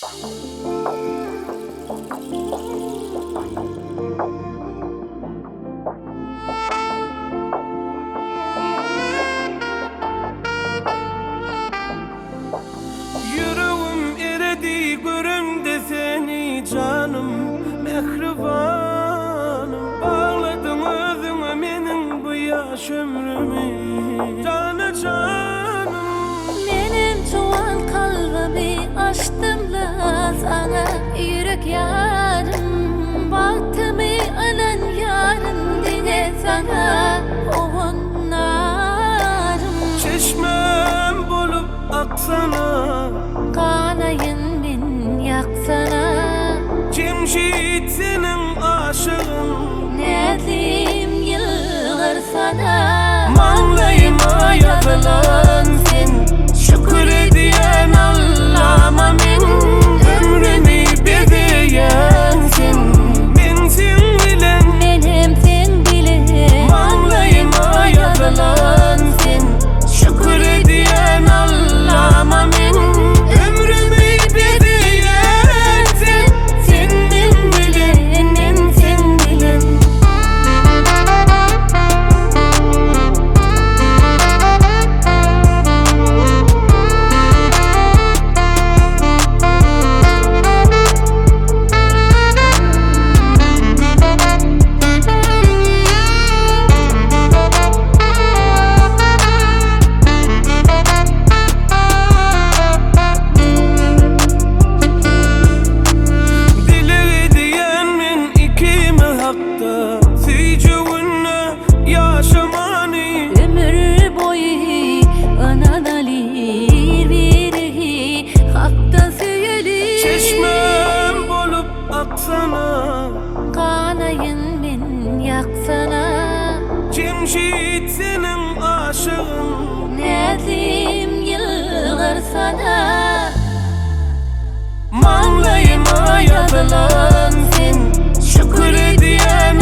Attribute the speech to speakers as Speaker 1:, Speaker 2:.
Speaker 1: Yüreğim eredi görümde seni canım mehribanım. Bağladın özüne menin bu yaş ömrümü canı canım.
Speaker 2: Benim çoğal kalbimi açtım la sana yürek yarım. Baktımı alan yarım dine sana ovunlarım.
Speaker 1: Çeşmem bulup aksana,
Speaker 2: Kanayın bin yaksana.
Speaker 1: Cemşit senin aşığın.
Speaker 2: Nedim yıllar sana.
Speaker 1: Mağlayıma yazılan sen, şükür ediyen Allah'ıma min. Ömrümü bedeyen sen, ben sen bilen.
Speaker 2: Benim sen bilen.
Speaker 1: Mağlayıma yazılan sen, şükür ediyen Allah'ıma min. Ömrümü bedeyen sen, sen ben bilen, ben sen bilen. Dile diyen men ikimi hakta, seycüğünle yaşamanı.
Speaker 2: Ömür boyu anadalir biri hakta söylelir.
Speaker 1: Çeşmem bulup aksana,
Speaker 2: Kanayın bin yaksana.
Speaker 1: Cemşit senin aşığın.
Speaker 2: Nedim yıllar sana.
Speaker 1: Mağlayıma yazılan sen, şükür ediyen